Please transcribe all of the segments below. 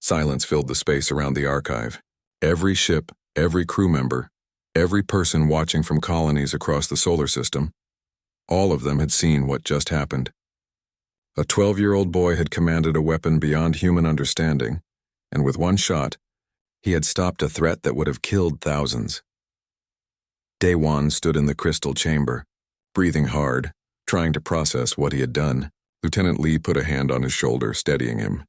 Silence filled the space around the archive. Every ship, every crew member, every person watching from colonies across the solar system, all of them had seen what just happened. A 12-year-old boy had commanded a weapon beyond human understanding, and with one shot, he had stopped a threat that would have killed thousands. Daewon stood in the crystal chamber, breathing hard, trying to process what he had done. Lieutenant Lee put a hand on his shoulder, steadying him.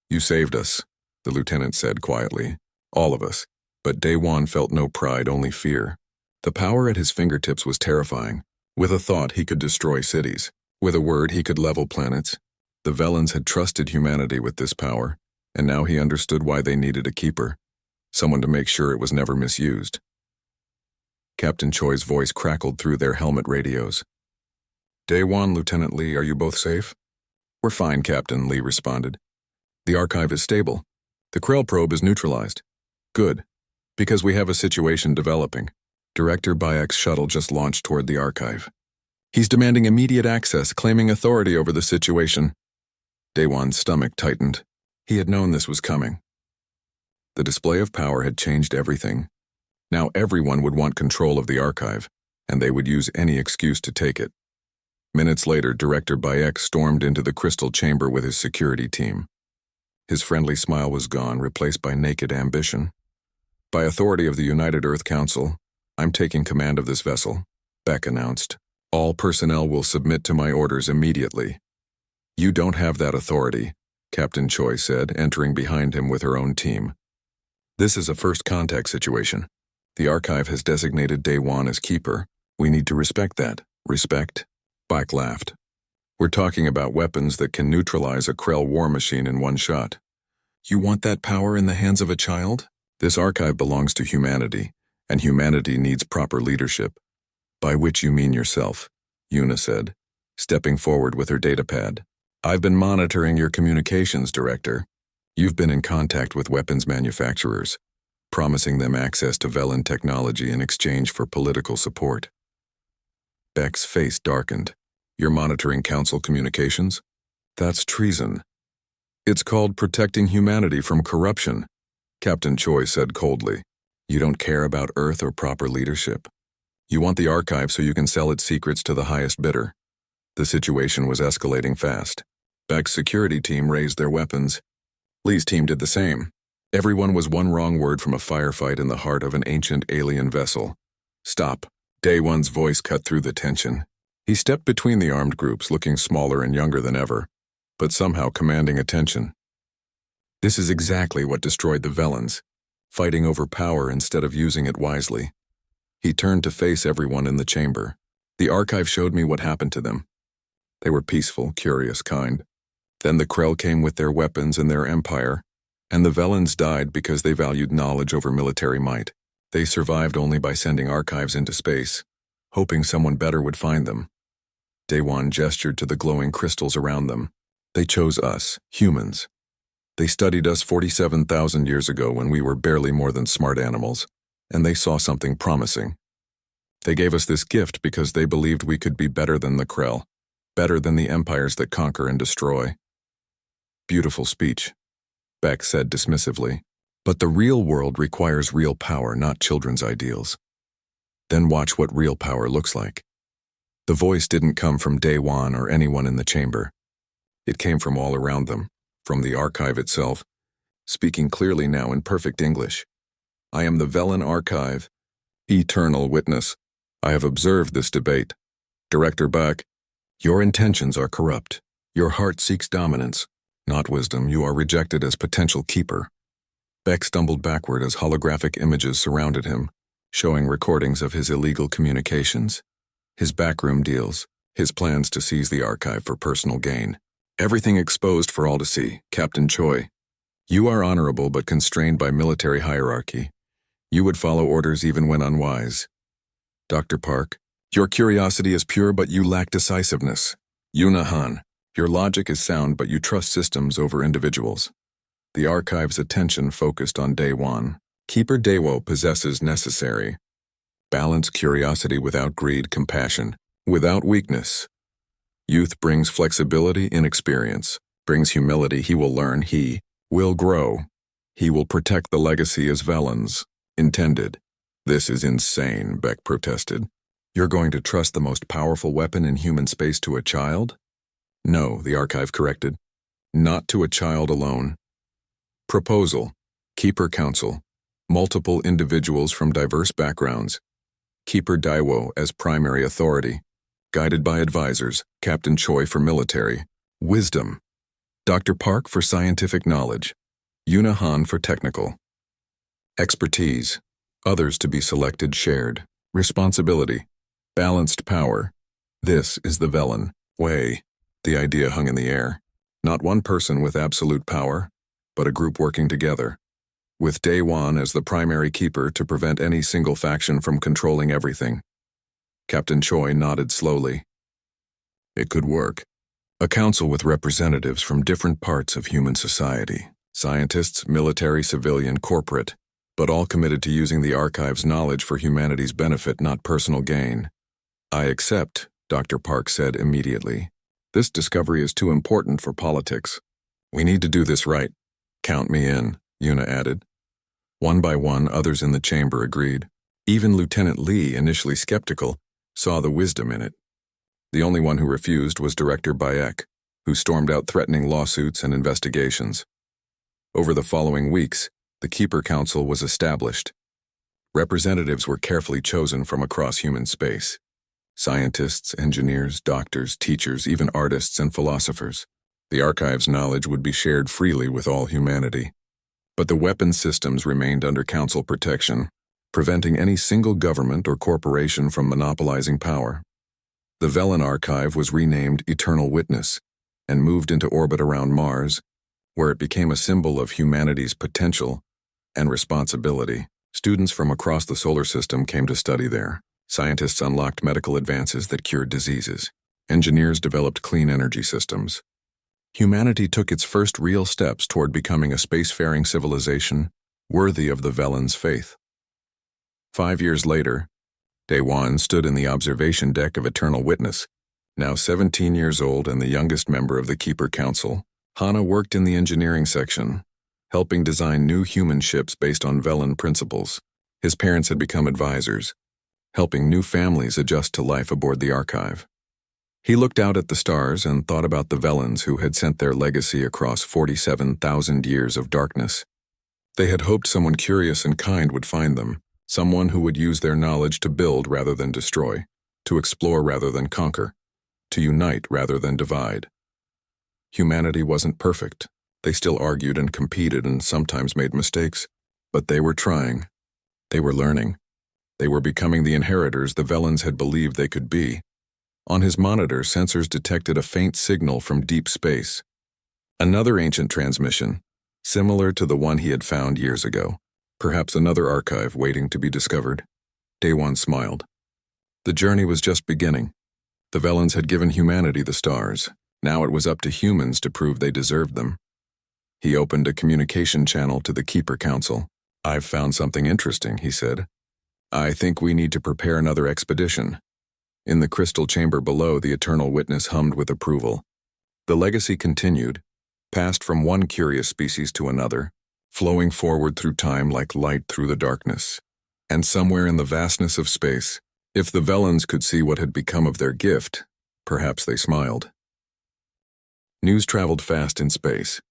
"You saved us," the lieutenant said quietly. "All of us." But Daewon felt no pride, only fear. The power at his fingertips was terrifying. With a thought, he could destroy cities. With a word, he could level planets. The Velans had trusted humanity with this power, and now he understood why they needed a keeper, someone to make sure it was never misused. Captain Choi's voice crackled through their helmet radios. "Daewon, Lieutenant Lee, are you both safe?" "We're fine, Captain," Lee responded. "The archive is stable. The Krell probe is neutralized." "Good, because we have a situation developing." Director Bayek's shuttle just launched toward the archive. "He's demanding immediate access, claiming authority over the situation." Daewon's stomach tightened. He had known this was coming. The display of power had changed everything. Now everyone would want control of the archive, and they would use any excuse to take it. Minutes later, Director Bayek stormed into the crystal chamber with his security team. His friendly smile was gone, replaced by naked ambition. "By authority of the United Earth Council, I'm taking command of this vessel," Beck announced. "All personnel will submit to my orders immediately." "You don't have that authority," Captain Choi said, entering behind him with her own team. "This is a first contact situation. The archive has designated Daewon as keeper. We need to respect that." "Respect?" Bayek laughed. "We're talking about weapons that can neutralize a Krell war machine in one shot. You want that power in the hands of a child? This archive belongs to humanity, and humanity needs proper leadership." "By which you mean yourself," Yuna said, stepping forward with her datapad. "I've been monitoring your communications, Director. You've been in contact with weapons manufacturers, promising them access to Velan technology in exchange for political support." Beck's face darkened. "You're monitoring Council communications? That's treason." "It's called protecting humanity from corruption," Captain Choi said coldly. "You don't care about Earth or proper leadership. You want the archive so you can sell its secrets to the highest bidder." The situation was escalating fast. Beck's security team raised their weapons. Lee's team did the same. Everyone was one wrong word from a firefight in the heart of an ancient alien vessel. "Stop." Daewon's voice cut through the tension. He stepped between the armed groups, looking smaller and younger than ever, but somehow commanding attention. "This is exactly what destroyed the Velans, fighting over power instead of using it wisely." He turned to face everyone in the chamber. "The archive showed me what happened to them. They were peaceful, curious, kind. Then the Krell came with their weapons and their empire, and the Velans died because they valued knowledge over military might. They survived only by sending archives into space, hoping someone better would find them." Daewon gestured to the glowing crystals around them. "They chose us, humans. They studied us 47,000 years ago when we were barely more than smart animals, and they saw something promising. They gave us this gift because they believed we could be better than the Krell, better than the empires that conquer and destroy." "Beautiful speech," Beck said dismissively. "But the real world requires real power, not children's ideals. Then watch what real power looks like." The voice didn't come from Daewon or anyone in the chamber. It came from all around them, from the archive itself, speaking clearly now in perfect English. "I am the Velan Archive, eternal witness. I have observed this debate. Director Bayek, your intentions are corrupt. Your heart seeks dominance, not wisdom. You are rejected as potential keeper." Beck stumbled backward as holographic images surrounded him, showing recordings of his illegal communications, his backroom deals, his plans to seize the archive for personal gain. "Everything exposed for all to see, Captain Choi. You are honorable but constrained by military hierarchy. You would follow orders even when unwise. Dr. Park, your curiosity is pure but you lack decisiveness. Yuna Han, your logic is sound but you trust systems over individuals." The archive's attention focused on Daewon. Keeper Daewo possesses necessary balance, curiosity without greed, compassion without weakness. Youth brings flexibility, inexperience brings humility. He will learn. He will grow. He will protect the legacy as Velen's intended. This is insane, Beck protested. You're going to trust the most powerful weapon in human space to a child? No, the archive corrected. Not to a child alone. Proposal. Keeper Council. Multiple individuals from diverse backgrounds. Keeper Daiwo as primary authority. Guided by advisors, Captain Choi for military. Wisdom. Dr. Park for scientific knowledge. Yuna Han for technical. Expertise. Others to be selected shared. Responsibility. Balanced power. This is the Velen way. The idea hung in the air. Not one person with absolute power, but a group working together. With Daewon as the primary keeper to prevent any single faction from controlling everything. Captain Choi nodded slowly. It could work. A council with representatives from different parts of human society. Scientists, military, civilian, corporate, but all committed to using the archive's knowledge for humanity's benefit, not personal gain. I accept, Dr. Park said immediately. This discovery is too important for politics. We need to do this right. Count me in, Yuna added. One by one, others in the chamber agreed. Even Lieutenant Lee, initially skeptical, saw the wisdom in it. The only one who refused was Director Bayek, who stormed out threatening lawsuits and investigations. Over the following weeks, the Keeper Council was established. Representatives were carefully chosen from across human space. Scientists, engineers, doctors, teachers, even artists and philosophers. The archive's knowledge would be shared freely with all humanity. But the weapons systems remained under council protection, preventing any single government or corporation from monopolizing power. The Velen archive was renamed Eternal Witness and moved into orbit around Mars, where it became a symbol of humanity's potential and responsibility. Students from across the solar system came to study there. Scientists unlocked medical advances that cured diseases. Engineers developed clean energy systems. Humanity took its first real steps toward becoming a spacefaring civilization worthy of the Velen's faith. 5 years later, Daewon stood in the observation deck of Eternal Witness. Now 17 years old and the youngest member of the Keeper Council, Hana worked in the engineering section, helping design new human ships based on Velen principles. His parents had become advisors, helping new families adjust to life aboard the archive. He looked out at the stars and thought about the Velens who had sent their legacy across 47,000 years of darkness. They had hoped someone curious and kind would find them, someone who would use their knowledge to build rather than destroy, to explore rather than conquer, to unite rather than divide. Humanity wasn't perfect. They still argued and competed and sometimes made mistakes, but they were trying. They were learning. They were becoming the inheritors the Velens had believed they could be. On his monitor, sensors detected a faint signal from deep space. Another ancient transmission, similar to the one he had found years ago. Perhaps another archive waiting to be discovered. Daewon smiled. The journey was just beginning. The Velens had given humanity the stars. Now it was up to humans to prove they deserved them. He opened a communication channel to the Keeper Council. I've found something interesting, he said. I think we need to prepare another expedition. In the crystal chamber below, the Eternal Witness hummed with approval. The legacy continued, passed from one curious species to another, flowing forward through time like light through the darkness. And somewhere in the vastness of space, if the Velens could see what had become of their gift, perhaps they smiled. News traveled fast in space.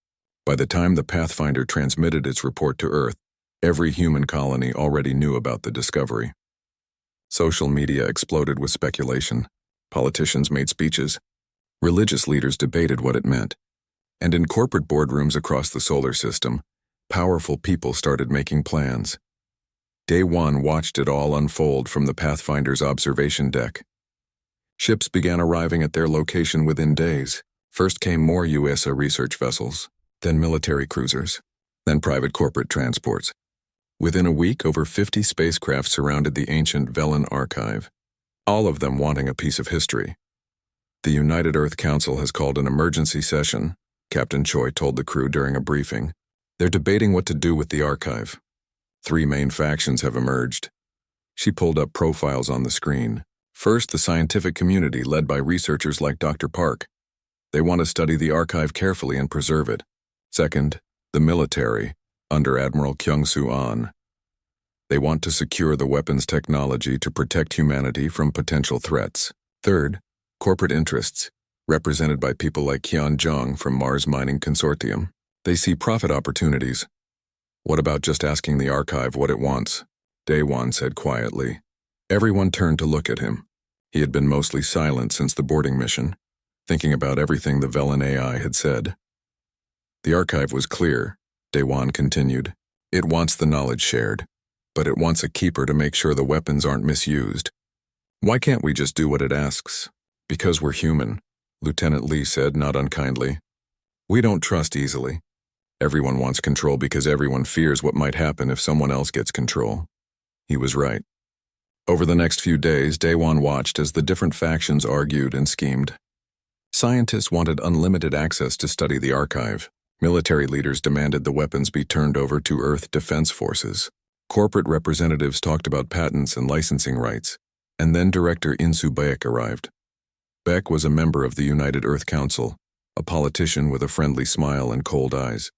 By the time the Pathfinder transmitted its report to Earth, every human colony already knew about the discovery. Social media exploded with speculation. Politicians made speeches. Religious leaders debated what it meant. And in corporate boardrooms across the solar system, powerful people started making plans. Daewon watched it all unfold from the Pathfinder's observation deck. Ships began arriving at their location within days. First came more USA research vessels, then military cruisers, then private corporate transports. Within a week, over 50 spacecraft surrounded the ancient Velen archive, all of them wanting a piece of history. The United Earth Council has called an emergency session, Captain Choi told the crew during a briefing. They're debating what to do with the archive. 3 main factions have emerged. She pulled up profiles on the screen. First, the scientific community led by researchers like Dr. Park. They want to study the archive carefully and preserve it. Second, The military, under Admiral Kyung-Soo An. They want to secure the weapons technology to protect humanity from potential threats. Third, corporate interests, represented by people like Hyun Jong from Mars Mining Consortium. They see profit opportunities. What about just asking the archive what it wants? Daewon said quietly. Everyone turned to look at him. He had been mostly silent since the boarding mission, thinking about everything the Velen AI had said. The archive was clear, Daewon continued. It wants the knowledge shared, but it wants a keeper to make sure the weapons aren't misused. Why can't we just do what it asks? Because we're human, Lieutenant Lee said, not unkindly. We don't trust easily. Everyone wants control because everyone fears what might happen if someone else gets control. He was right. Over the next few days, Daewon watched as the different factions argued and schemed. Scientists wanted unlimited access to study the archive. Military leaders demanded the weapons be turned over to Earth Defense Forces. Corporate representatives talked about patents and licensing rights. And then Director Insu Baek arrived. Baek was a member of the United Earth Council, a politician with a friendly smile and cold eyes.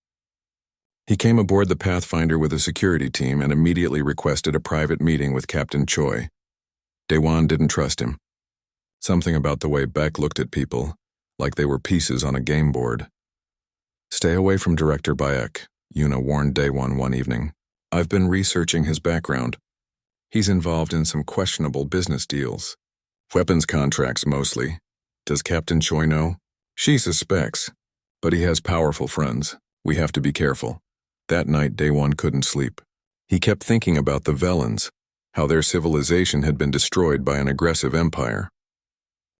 He came aboard the Pathfinder with a security team and immediately requested a private meeting with Captain Choi. Daewon didn't trust him. Something about the way Baek looked at people, like they were pieces on a game board. Stay away from Director Baek, Yuna warned Daewon one evening. I've been researching his background. He's involved in some questionable business deals. Weapons contracts mostly. Does Captain Choi know? She suspects, but he has powerful friends. We have to be careful. That night, Daewon couldn't sleep. He kept thinking about the Velens, how their civilization had been destroyed by an aggressive empire.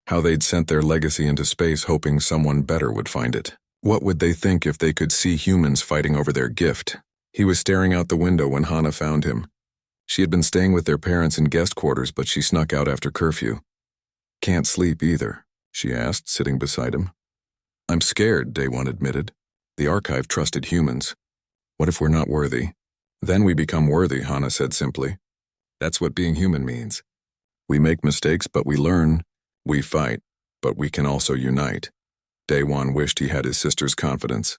How they'd sent their legacy into space hoping someone better would find it. What would they think if they could see humans fighting over their gift? He was staring out the window when Hana found him. She had been staying with their parents in guest quarters, but she snuck out after curfew. Can't sleep either, she asked, sitting beside him. I'm scared, Daewon admitted. The archive trusted humans. What if we're not worthy? Then we become worthy, Hana said simply. That's what being human means. We make mistakes, but we learn. We fight, but we can also unite. Daewon wished he had his sister's confidence.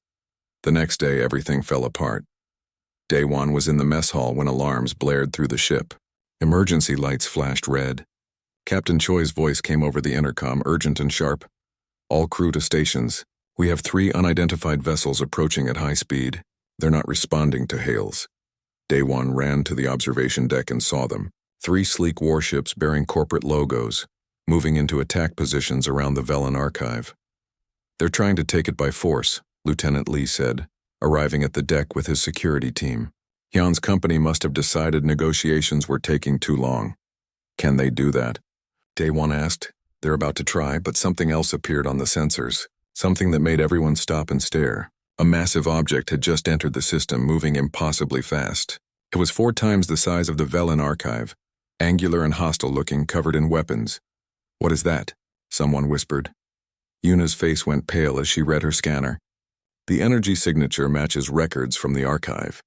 The next day, everything fell apart. Daewon was in the mess hall when alarms blared through the ship. Emergency lights flashed red. Captain Choi's voice came over the intercom, urgent and sharp. All crew to stations. We have 3 unidentified vessels approaching at high speed. They're not responding to hails. Daewon ran to the observation deck and saw them. 3 sleek warships bearing corporate logos, moving into attack positions around the Velen archive. They're trying to take it by force, Lieutenant Lee said, arriving at the deck with his security team. Hyun's company must have decided negotiations were taking too long. Can they do that? Daewon asked. They're about to try, but something else appeared on the sensors, something that made everyone stop and stare. A massive object had just entered the system, moving impossibly fast. It was 4 times the size of the Velen archive, angular and hostile-looking, covered in weapons. What is that? Someone whispered. Yuna's face went pale as she read her scanner. The energy signature matches records from the archive.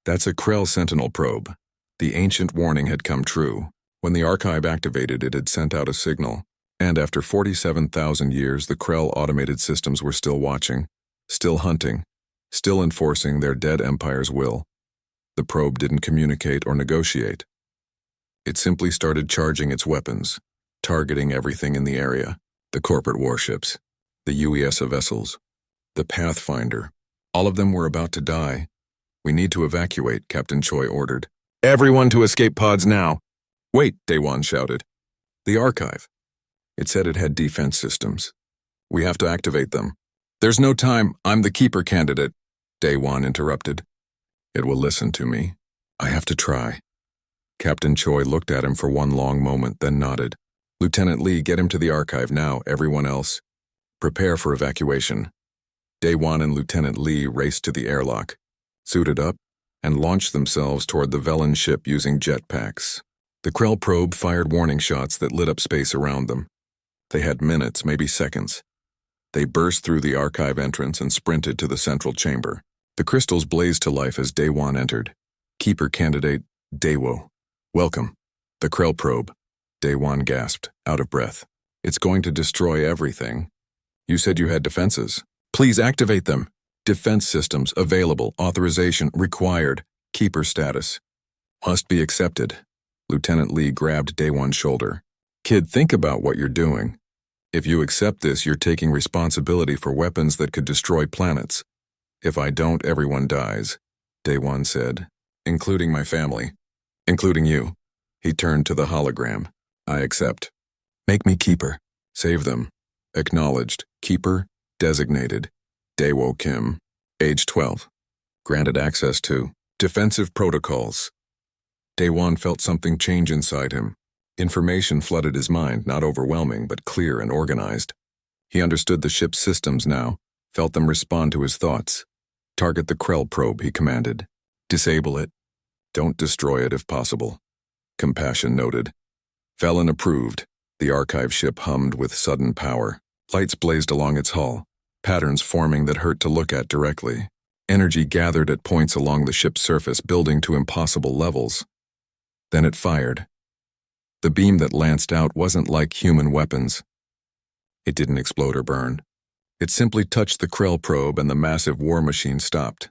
That's a Krell Sentinel probe. The ancient warning had come true. When the archive activated, it had sent out a signal. And after 47,000 years, the Krell automated systems were still watching. Still hunting, still enforcing their dead empire's will. The probe didn't communicate or negotiate. It simply started charging its weapons, targeting everything in the area. The corporate warships, the UESA vessels, the Pathfinder. All of them were about to die. We need to evacuate, Captain Choi ordered. Everyone to escape pods now. Wait, Daewon shouted. The archive. It said it had defense systems. We have to activate them. There's no time. I'm the keeper candidate, Daewon interrupted. It will listen to me. I have to try. Captain Choi looked at him for one long moment, then nodded. Lieutenant Lee, get him to the archive now, everyone else. Prepare for evacuation. Daewon and Lieutenant Lee raced to the airlock, suited up, and launched themselves toward the Velen ship using jetpacks. The Krell probe fired warning shots that lit up space around them. They had minutes, maybe seconds. They burst through the archive entrance and sprinted to the central chamber. The crystals blazed to life as Daewon entered. Keeper candidate, Daewo. Welcome. The Krell probe. Daewon gasped, out of breath. It's going to destroy everything. You said you had defenses. Please activate them. Defense systems available. Authorization required. Keeper status. Must be accepted. Lieutenant Lee grabbed Daewon's shoulder. Kid, think about what you're doing. If you accept this, you're taking responsibility for weapons that could destroy planets. If I don't, everyone dies, Daewon said. Including my family. Including you. He turned to the hologram. I accept. Make me Keeper. Save them. Acknowledged. Keeper. Designated. Daewo Kim. Age 12. Granted access to defensive protocols. Daewon felt something change inside him. Information flooded his mind, not overwhelming, but clear and organized. He understood the ship's systems now, felt them respond to his thoughts. Target the Krell probe, he commanded. Disable it. Don't destroy it if possible. Compassion noted. Felon approved. The archive ship hummed with sudden power. Lights blazed along its hull, patterns forming that hurt to look at directly. Energy gathered at points along the ship's surface, building to impossible levels. Then it fired. The beam that lanced out wasn't like human weapons. It didn't explode or burn. It simply touched the Krell probe and the massive war machine stopped.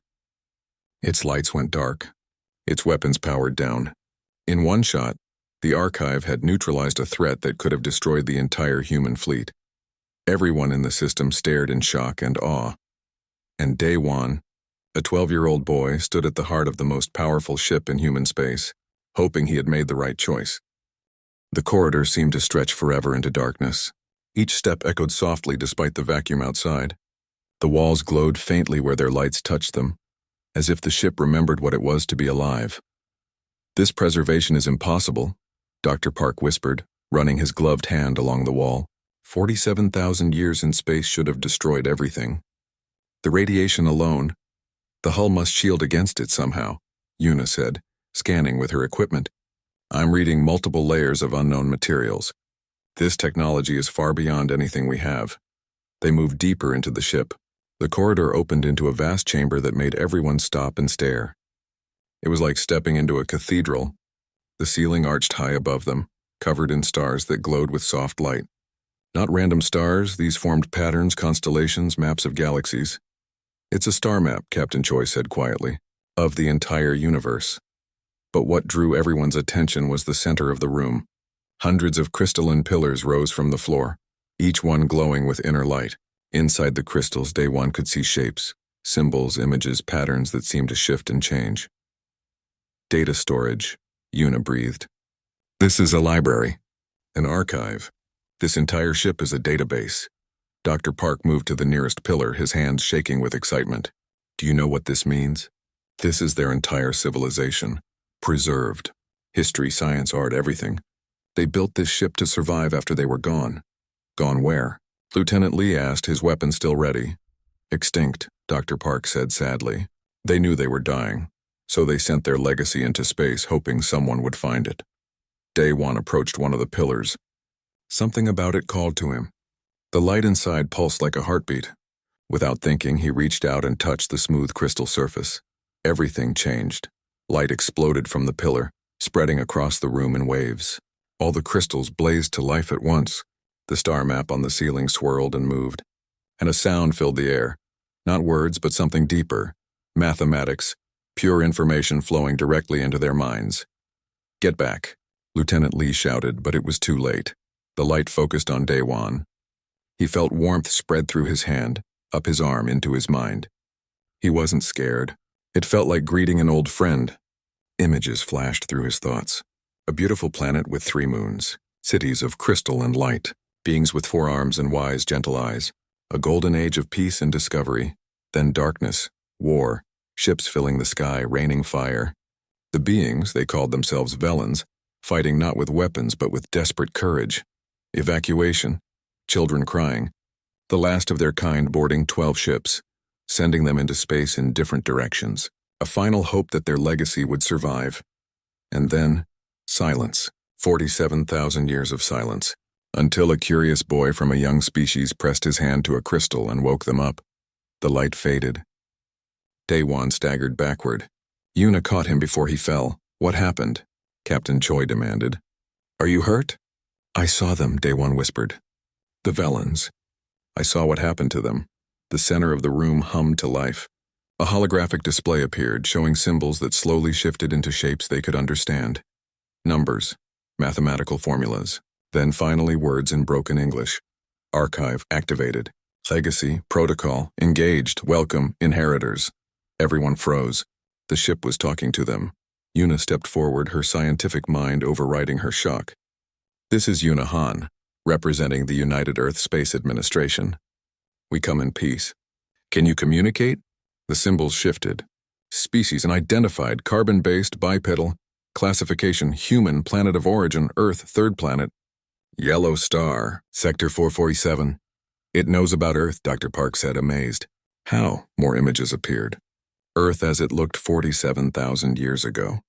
Its lights went dark. Its weapons powered down. In one shot, the archive had neutralized a threat that could have destroyed the entire human fleet. Everyone in the system stared in shock and awe. And Daewon, a 12-year-old boy, stood at the heart of the most powerful ship in human space, hoping he had made the right choice. The corridor seemed to stretch forever into darkness. Each step echoed softly despite the vacuum outside. The walls glowed faintly where their lights touched them, as if the ship remembered what it was to be alive. This preservation is impossible, Dr. Park whispered, running his gloved hand along the wall. 47,000 years in space should have destroyed everything. The radiation alone, the hull must shield against it somehow, Yuna said, scanning with her equipment. I'm reading multiple layers of unknown materials. This technology is far beyond anything we have. They moved deeper into the ship. The corridor opened into a vast chamber that made everyone stop and stare. It was like stepping into a cathedral. The ceiling arched high above them, covered in stars that glowed with soft light. Not random stars, these formed patterns, constellations, maps of galaxies. It's a star map, Captain Choi said quietly, of the entire universe. But what drew everyone's attention was the center of the room. Hundreds of crystalline pillars rose from the floor, each one glowing with inner light. Inside the crystals, Daewon could see shapes, symbols, images, patterns that seemed to shift and change. Data storage, Yuna breathed. This is a library, an archive. This entire ship is a database. Dr. Park moved to the nearest pillar, his hands shaking with excitement. Do you know what this means? This is their entire civilization. Preserved. History, science, art, everything. They built this ship to survive after they were gone. Gone where? Lieutenant Lee asked, his weapon still ready. Extinct, Dr. Park said sadly. They knew they were dying, so they sent their legacy into space, hoping someone would find it. Daewon approached one of the pillars. Something about it called to him. The light inside pulsed like a heartbeat. Without thinking, he reached out and touched the smooth crystal surface. Everything changed. Light exploded from the pillar, spreading across the room in waves. All the crystals blazed to life at once. The star map on the ceiling swirled and moved. And a sound filled the air. Not words, but something deeper. Mathematics, pure information flowing directly into their minds. Get back, Lieutenant Lee shouted, but it was too late. The light focused on Daewon. He felt warmth spread through his hand, up his arm, into his mind. He wasn't scared. It felt like greeting an old friend. Images flashed through his thoughts. A beautiful planet with 3 moons, cities of crystal and light, beings with 4 arms and wise, gentle eyes, a golden age of peace and discovery, then darkness, war, ships filling the sky, raining fire. The beings, they called themselves Velans, fighting not with weapons but with desperate courage. Evacuation, children crying, the last of their kind boarding 12 ships, sending them into space in different directions, a final hope that their legacy would survive. And then, silence, 47,000 years of silence, until a curious boy from a young species pressed his hand to a crystal and woke them up. The light faded. Daewon staggered backward. Yuna caught him before he fell. What happened? Captain Choi demanded. Are you hurt? I saw them, Daewon whispered. The Velans. I saw what happened to them. The center of the room hummed to life. A holographic display appeared, showing symbols that slowly shifted into shapes they could understand. Numbers, mathematical formulas, then finally words in broken English. Archive activated. Legacy, protocol, engaged, welcome, inheritors. Everyone froze. The ship was talking to them. Yuna stepped forward, her scientific mind overriding her shock. This is Yuna Han, representing the United Earth Space Administration. We come in peace. Can you communicate? The symbols shifted. Species unidentified, carbon-based, bipedal. Classification, human, planet of origin, Earth, third planet. Yellow star, Sector 447. It knows about Earth, Dr. Park said, amazed. How? More images appeared. Earth as it looked 47,000 years ago.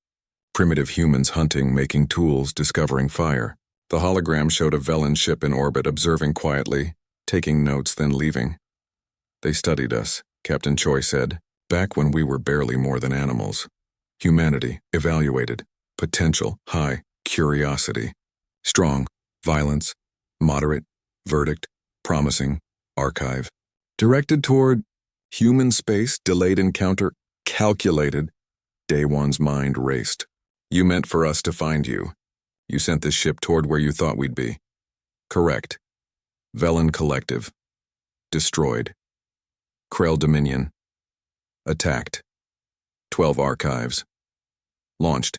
Primitive humans hunting, making tools, discovering fire. The hologram showed a Velen ship in orbit, observing quietly, taking notes, then leaving. They studied us, Captain Choi said, back when we were barely more than animals. Humanity, evaluated. Potential, high. Curiosity. Strong. Violence. Moderate. Verdict. Promising. Archive. Directed toward human space, delayed encounter, calculated. Day One's mind raced. You meant for us to find you. You sent this ship toward where you thought we'd be. Correct. Velen Collective. Destroyed. Krell Dominion. Attacked. 12 archives. Launched.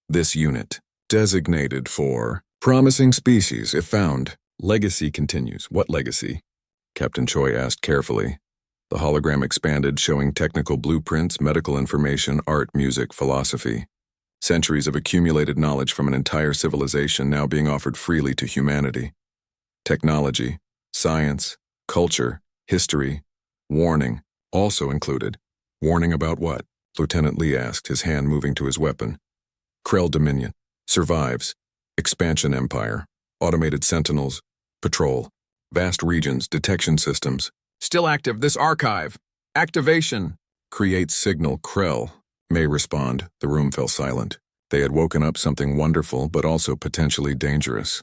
This unit. Designated for promising species if found. Legacy continues. What legacy? Captain Choi asked carefully. The hologram expanded, showing technical blueprints, medical information, art, music, philosophy. Centuries of accumulated knowledge from an entire civilization now being offered freely to humanity. Technology, science, culture, history, warning, also included. Warning about what? Lieutenant Lee asked, his hand moving to his weapon. Krell Dominion. Survives. Expansion Empire. Automated sentinels. Patrol. Vast regions, detection systems. Still active, this archive. Activation. Create signal, Krell. May respond. The room fell silent. They had woken up something wonderful, but also potentially dangerous.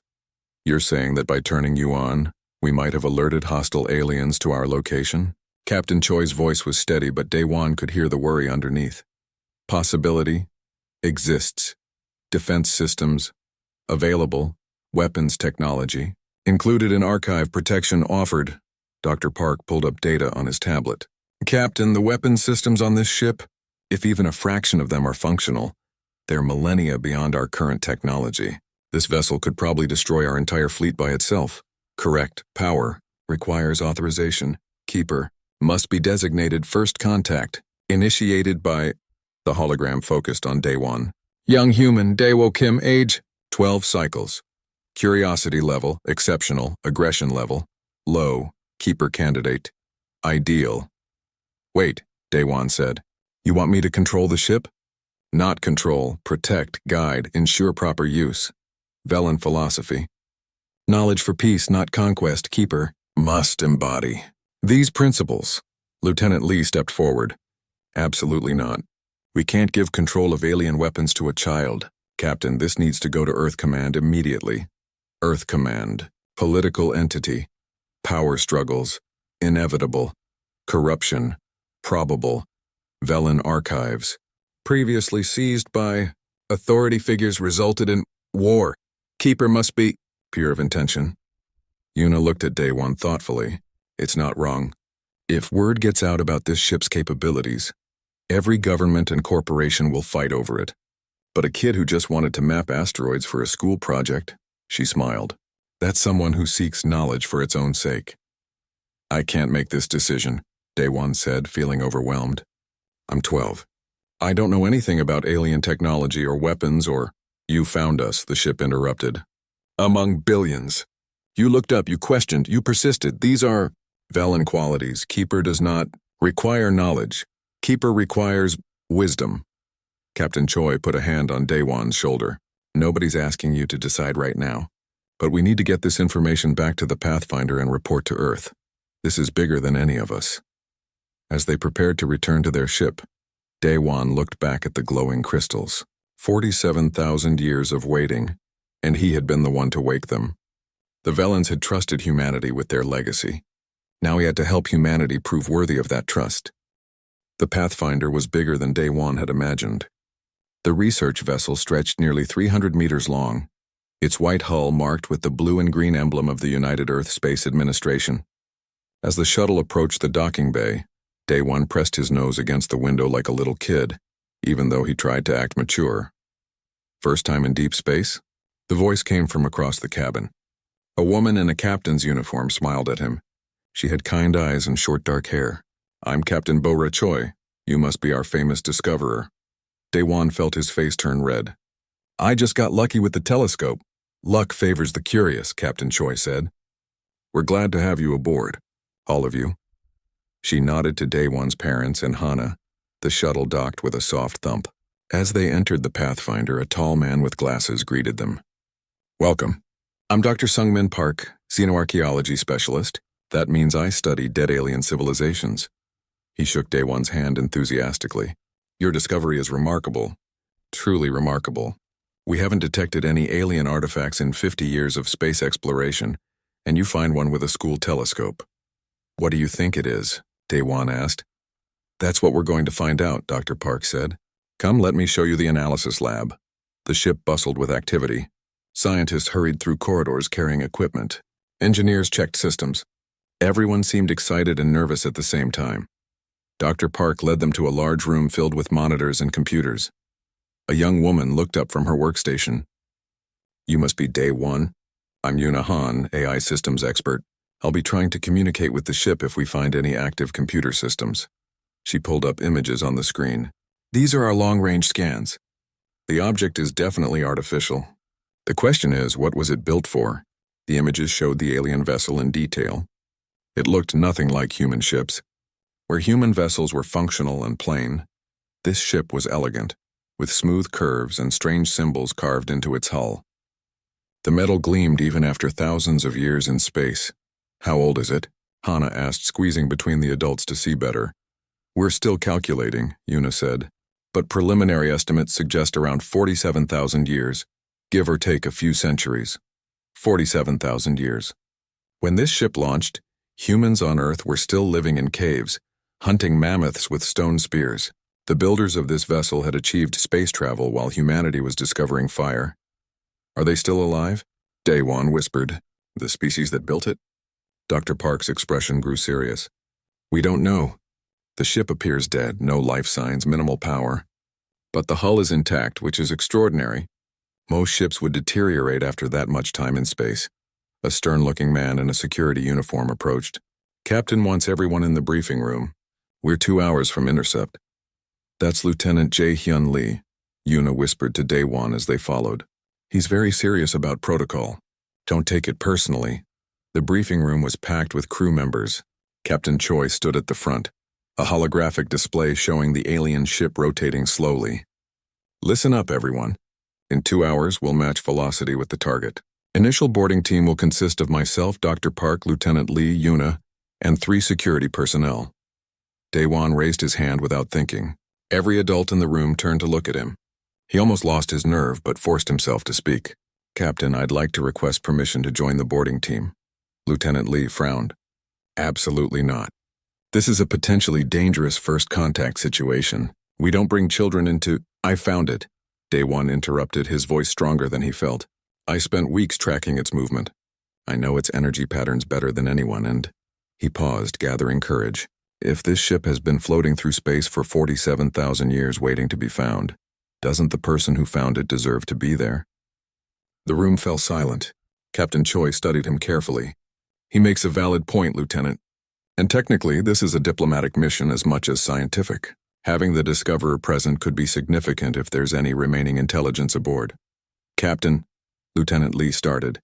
You're saying that by turning you on, we might have alerted hostile aliens to our location? Captain Choi's voice was steady, but Daewon could hear the worry underneath. Possibility. Exists. Defense systems. Available. Weapons technology. Included in archive protection offered. Dr. Park pulled up data on his tablet. Captain, the weapons systems on this ship, if even a fraction of them are functional, they're millennia beyond our current technology. This vessel could probably destroy our entire fleet by itself. Correct. Power. Requires authorization. Keeper. Must be designated first contact. Initiated by... The hologram focused on Daewon. Young human, Daewo Kim, age 12 cycles. Curiosity level, exceptional. Aggression level, low. Keeper candidate. Ideal. Wait, Daewon said. You want me to control the ship? Not control, protect, guide, ensure proper use. Velen philosophy. Knowledge for peace, not conquest. Keeper must embody these principles. Lieutenant Lee stepped forward. Absolutely not. We can't give control of alien weapons to a child. Captain, this needs to go to Earth Command immediately. Earth Command. Political entity. Power struggles. Inevitable. Corruption. Probable. Velen archives. Previously seized by authority figures resulted in war. Keeper must be pure of intention. Yuna looked at Daewon thoughtfully. It's not wrong. If word gets out about this ship's capabilities, every government and corporation will fight over it. But a kid who just wanted to map asteroids for a school project, she smiled. That's someone who seeks knowledge for its own sake. I can't make this decision, Daewon said, feeling overwhelmed. I'm 12. I don't know anything about alien technology or weapons or... You found us, the ship interrupted. Among billions. You looked up, you questioned, you persisted. These are Velen qualities. Keeper does not require knowledge. Keeper requires wisdom. Captain Choi put a hand on Daewon's shoulder. Nobody's asking you to decide right now. But we need to get this information back to the Pathfinder and report to Earth. This is bigger than any of us. As they prepared to return to their ship, Daewon looked back at the glowing crystals. 47,000 years of waiting, and he had been the one to wake them. The Velens had trusted humanity with their legacy. Now he had to help humanity prove worthy of that trust. The Pathfinder was bigger than Day One had imagined. The research vessel stretched nearly 300 meters long, its white hull marked with the blue and green emblem of the United Earth Space Administration. As the shuttle approached the docking bay, Day One pressed his nose against the window like a little kid, even though he tried to act mature. First time in deep space? The voice came from across the cabin. A woman in a captain's uniform smiled at him. She had kind eyes and short dark hair. "I'm Captain Bo Choi. You must be our famous discoverer." Day One felt his face turn red. "I just got lucky with the telescope." "Luck favors the curious," Captain Choi said. "We're glad to have you aboard, all of you." She nodded to Day One's parents and Hana. The shuttle docked with a soft thump. As they entered the Pathfinder, a tall man with glasses greeted them. "Welcome. I'm Dr. Sungmin Park, xenoarchaeology specialist. That means I study dead alien civilizations." He shook Day One's hand enthusiastically. "Your discovery is remarkable. Truly remarkable. We haven't detected any alien artifacts in 50 years of space exploration, and you find one with a school telescope." "What do you think it is?" Day One asked. "That's what we're going to find out," Dr. Park said. "Come, let me show you the analysis lab." The ship bustled with activity. Scientists hurried through corridors carrying equipment. Engineers checked systems. Everyone seemed excited and nervous at the same time. Dr. Park led them to a large room filled with monitors and computers. A young woman looked up from her workstation. "You must be Day One. I'm Yuna Han, AI systems expert. I'll be trying to communicate with the ship if we find any active computer systems." She pulled up images on the screen. "These are our long-range scans. The object is definitely artificial. The question is, what was it built for?" The images showed the alien vessel in detail. It looked nothing like human ships. Where human vessels were functional and plain, this ship was elegant, with smooth curves and strange symbols carved into its hull. The metal gleamed even after thousands of years in space. "How old is it?" Hana asked, squeezing between the adults to see better. "We're still calculating," Yuna said, "but preliminary estimates suggest around 47,000 years, give or take a few centuries. 47,000 years. When this ship launched, humans on Earth were still living in caves, hunting mammoths with stone spears. The builders of this vessel had achieved space travel while humanity was discovering fire. Are they still alive?" Day One whispered. "The species that built it?" Dr. Park's expression grew serious. "We don't know. The ship appears dead, no life signs, minimal power. But the hull is intact, which is extraordinary. Most ships would deteriorate after that much time in space." A stern-looking man in a security uniform approached. "Captain wants everyone in the briefing room. We're 2 hours from intercept." "That's Lieutenant Jae-hyun Lee," Yuna whispered to Day One as they followed. "He's very serious about protocol. Don't take it personally." The briefing room was packed with crew members. Captain Choi stood at the front, a holographic display showing the alien ship rotating slowly. "Listen up, everyone. In 2 hours, we'll match velocity with the target. Initial boarding team will consist of myself, Dr. Park, Lieutenant Lee, Yuna, and 3 security personnel." Day One raised his hand without thinking. Every adult in the room turned to look at him. He almost lost his nerve but forced himself to speak. "Captain, I'd like to request permission to join the boarding team." Lieutenant Lee frowned. "Absolutely not. This is a potentially dangerous first contact situation. We don't bring children into—" "I found it," Day One interrupted, his voice stronger than he felt. "I spent weeks tracking its movement. I know its energy patterns better than anyone, and—" He paused, gathering courage. "If this ship has been floating through space for 47,000 years waiting to be found, doesn't the person who found it deserve to be there?" The room fell silent. Captain Choi studied him carefully. "He makes a valid point, Lieutenant. And technically, this is a diplomatic mission as much as scientific. Having the Discoverer present could be significant if there's any remaining intelligence aboard." "Captain," Lieutenant Lee started.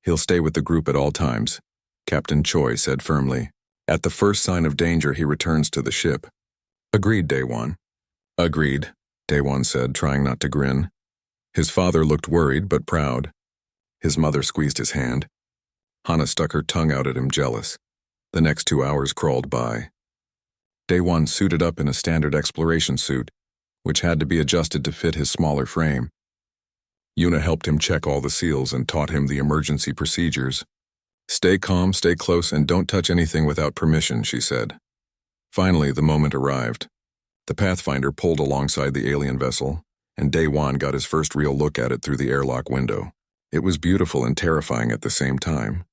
"He'll stay with the group at all times," Captain Choi said firmly. "At the first sign of danger, he returns to the ship." "Agreed, Day One." "Agreed," Day One said, trying not to grin. His father looked worried but proud. His mother squeezed his hand. Hana stuck her tongue out at him, jealous. The next 2 hours crawled by. Day One suited up in a standard exploration suit, which had to be adjusted to fit his smaller frame. Yuna helped him check all the seals and taught him the emergency procedures. Stay calm, stay close, and don't touch anything without permission, she said. Finally, the moment arrived. The Pathfinder pulled alongside the alien vessel, and Daewon got his first real look at it through the airlock window. It was beautiful and terrifying at the same time.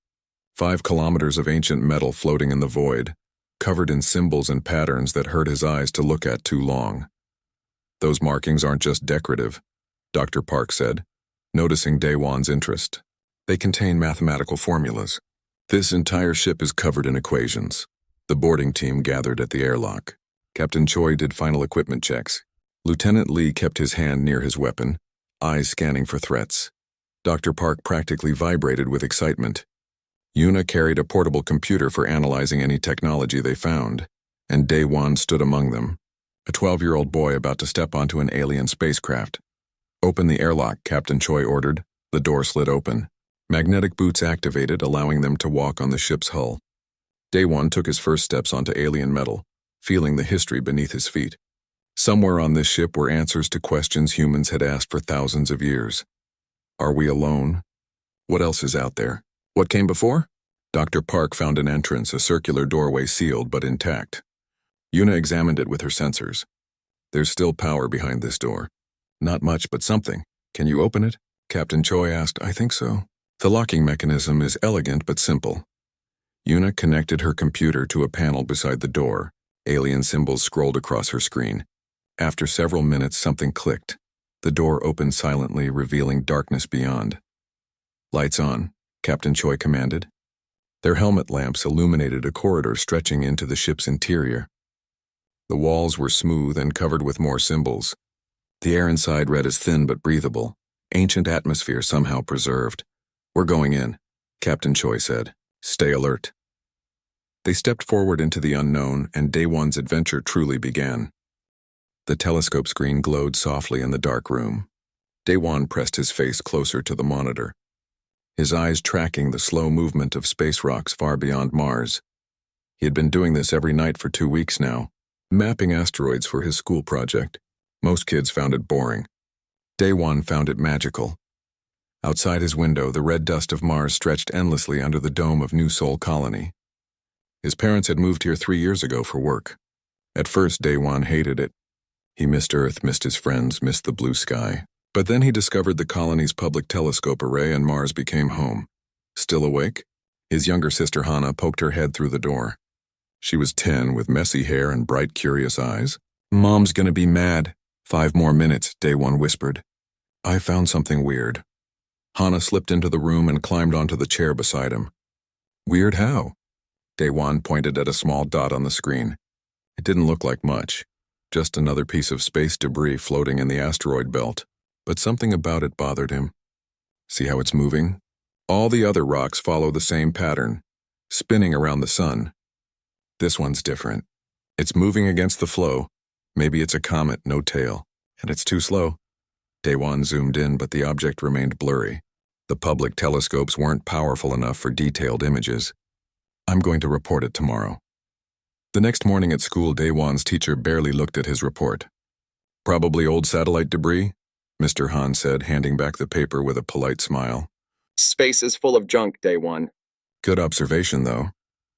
5 kilometers of ancient metal floating in the void, covered in symbols and patterns that hurt his eyes to look at too long. Those markings aren't just decorative, Dr. Park said, noticing Daewon's interest. They contain mathematical formulas. This entire ship is covered in equations. The boarding team gathered at the airlock. Captain Choi did final equipment checks. Lieutenant Lee kept his hand near his weapon, eyes scanning for threats. Dr. Park practically vibrated with excitement. Yuna carried a portable computer for analyzing any technology they found, and Daewon stood among them, a 12-year-old boy about to step onto an alien spacecraft. Open the airlock, Captain Choi ordered. The door slid open. Magnetic boots activated, allowing them to walk on the ship's hull. Daewon took his first steps onto alien metal, feeling the history beneath his feet. Somewhere on this ship were answers to questions humans had asked for thousands of years. Are we alone? What else is out there? What came before? Dr. Park found an entrance, a circular doorway sealed but intact. Yuna examined it with her sensors. There's still power behind this door. Not much, but something. Can you open it? Captain Choi asked. I think so. The locking mechanism is elegant but simple. Yuna connected her computer to a panel beside the door. Alien symbols scrolled across her screen. After several minutes, something clicked. The door opened silently, revealing darkness beyond. Lights on, Captain Choi commanded. Their helmet lamps illuminated a corridor stretching into the ship's interior. The walls were smooth and covered with more symbols. The air inside read as thin but breathable, ancient atmosphere somehow preserved. We're going in, Captain Choi said. Stay alert. They stepped forward into the unknown, and Daewon's adventure truly began. The telescope screen glowed softly in the dark room. Daewon pressed his face closer to the monitor, his eyes tracking the slow movement of space rocks far beyond Mars. He had been doing this every night for 2 weeks now, mapping asteroids for his school project. Most kids found it boring. Daewon found it magical. Outside his window, the red dust of Mars stretched endlessly under the dome of New Sol Colony. His parents had moved here 3 years ago for work. At first, Daewon hated it. He missed Earth, missed his friends, missed the blue sky. But then he discovered the colony's public telescope array, and Mars became home. Still awake? His younger sister Hannah poked her head through the door. She was 10, with messy hair and bright, curious eyes. Mom's gonna be mad. 5 more minutes, Daewon whispered. I found something weird. Hannah slipped into the room and climbed onto the chair beside him. Weird how? Daewon pointed at a small dot on the screen. It didn't look like much, just another piece of space debris floating in the asteroid belt, but something about it bothered him. See how it's moving? All the other rocks follow the same pattern, spinning around the sun. This one's different. It's moving against the flow. Maybe it's a comet, no tail, and it's too slow. Daewon zoomed in, but the object remained blurry. The public telescopes weren't powerful enough for detailed images. I'm going to report it tomorrow. The next morning at school, Daewon's teacher barely looked at his report. Probably old satellite debris, Mr. Han said, handing back the paper with a polite smile. Space is full of junk, Daewon. Good observation, though.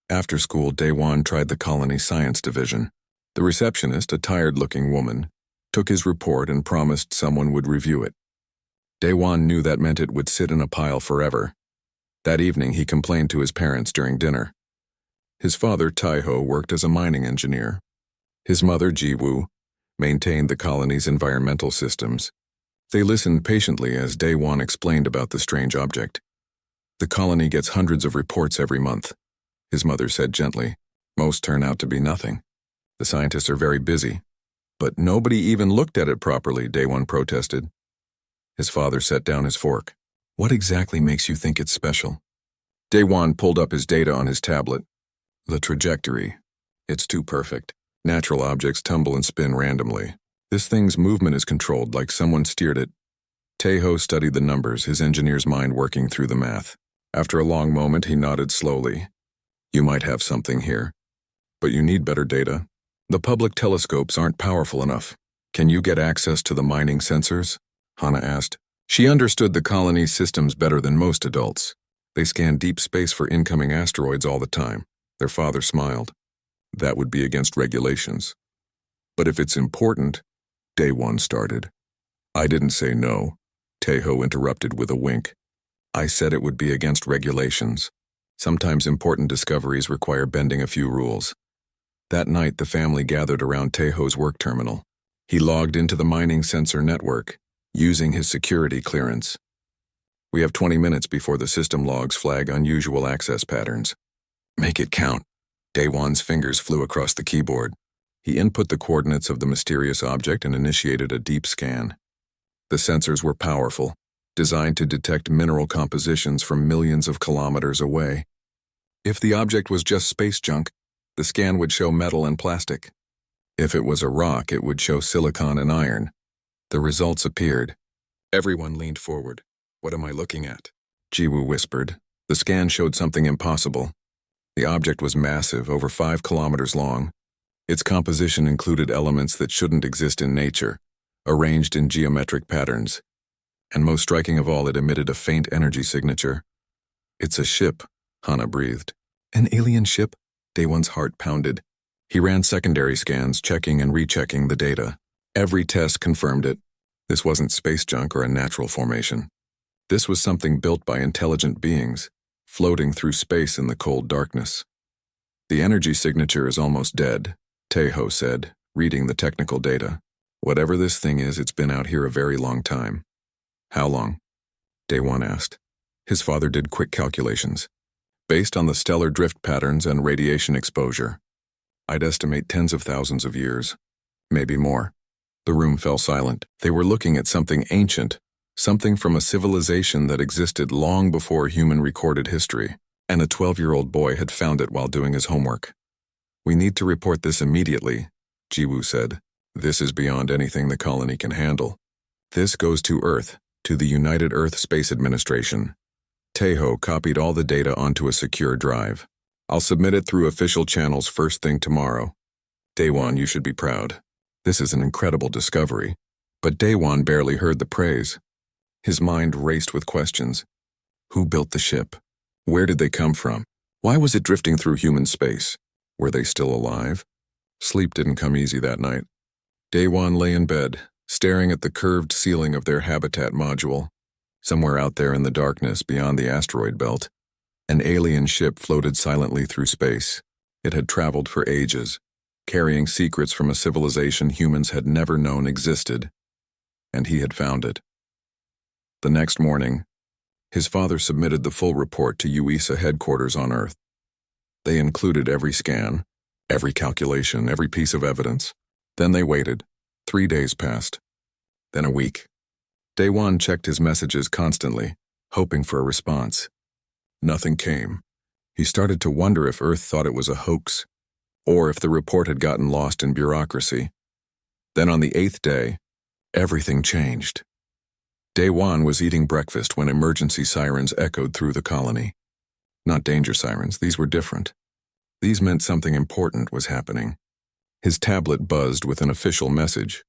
After school, Daewon tried the colony science division. The receptionist, a tired-looking woman, took his report and promised someone would review it. Daewon knew that meant it would sit in a pile forever. That evening, he complained to his parents during dinner. His father, Taiho, worked as a mining engineer. His mother, Jiwoo, maintained the colony's environmental systems. They listened patiently as Daewon explained about the strange object. The colony gets hundreds of reports every month, his mother said gently. Most turn out to be nothing. The scientists are very busy. But nobody even looked at it properly, Daewon protested. His father set down his fork. What exactly makes you think it's special? Daewon pulled up his data on his tablet. The trajectory. It's too perfect. Natural objects tumble and spin randomly. This thing's movement is controlled, like someone steered it. Taiho studied the numbers, his engineer's mind working through the math. After a long moment, he nodded slowly. You might have something here. But you need better data. The public telescopes aren't powerful enough. Can you get access to the mining sensors? Hannah asked. She understood the colony's systems better than most adults. They scan deep space for incoming asteroids all the time. Their father smiled. That would be against regulations. But if it's important, Day One started. I didn't say no, Tejo interrupted with a wink. I said it would be against regulations. Sometimes important discoveries require bending a few rules. That night, the family gathered around Tejo's work terminal. He logged into the mining sensor network, using his security clearance. We have 20 minutes before the system logs flag unusual access patterns. Make it count. Day One's fingers flew across the keyboard. He input the coordinates of the mysterious object and initiated a deep scan. The sensors were powerful, designed to detect mineral compositions from millions of kilometers away. If the object was just space junk, the scan would show metal and plastic. If it was a rock, it would show silicon and iron. The results appeared. Everyone leaned forward. What am I looking at? Jiwoo whispered. The scan showed something impossible. The object was massive, over 5 kilometers long. Its composition included elements that shouldn't exist in nature, arranged in geometric patterns. And most striking of all, it emitted a faint energy signature. It's a ship, Hana breathed. An alien ship? Day One's heart pounded. He ran secondary scans, checking and rechecking the data. Every test confirmed it. This wasn't space junk or a natural formation. This was something built by intelligent beings, floating through space in the cold darkness. The energy signature is almost dead, Tejo said, reading the technical data. Whatever this thing is, it's been out here a very long time. How long? Day One asked. His father did quick calculations. Based on the stellar drift patterns and radiation exposure, I'd estimate tens of thousands of years, maybe more. The room fell silent. They were looking at something ancient, something from a civilization that existed long before human recorded history, and a 12-year-old boy had found it while doing his homework. We need to report this immediately, Jiwoo said. This is beyond anything the colony can handle. This goes to Earth, to the United Earth Space Administration. Tejo copied all the data onto a secure drive. I'll submit it through official channels first thing tomorrow. Day One, you should be proud. This is an incredible discovery. But Day One barely heard the praise. His mind raced with questions. Who built the ship? Where did they come from? Why was it drifting through human space? Were they still alive? Sleep didn't come easy that night. Day One lay in bed, staring at the curved ceiling of their habitat module. Somewhere out there in the darkness beyond the asteroid belt, an alien ship floated silently through space. It had traveled for ages, carrying secrets from a civilization humans had never known existed. And he had found it. The next morning, his father submitted the full report to UESA headquarters on Earth. They included every scan, every calculation, every piece of evidence. Then they waited. 3 days passed. Then a week. Day One checked his messages constantly, hoping for a response. Nothing came. He started to wonder if Earth thought it was a hoax, or if the report had gotten lost in bureaucracy. Then on the 8th day, everything changed. Day One was eating breakfast when emergency sirens echoed through the colony. Not danger sirens, these were different. These meant something important was happening. His tablet buzzed with an official message.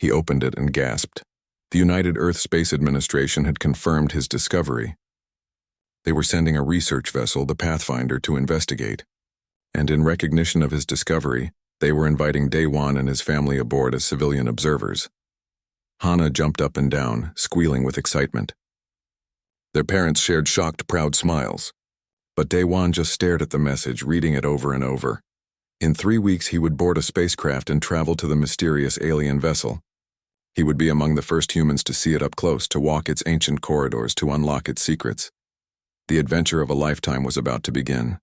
He opened it and gasped. The United Earth Space Administration had confirmed his discovery. They were sending a research vessel, the Pathfinder, to investigate. And in recognition of his discovery, they were inviting Day One and his family aboard as civilian observers. Hana jumped up and down, squealing with excitement. Their parents shared shocked, proud smiles. But Day One just stared at the message, reading it over and over. In 3 weeks, he would board a spacecraft and travel to the mysterious alien vessel. He would be among the first humans to see it up close, to walk its ancient corridors, to unlock its secrets. The adventure of a lifetime was about to begin.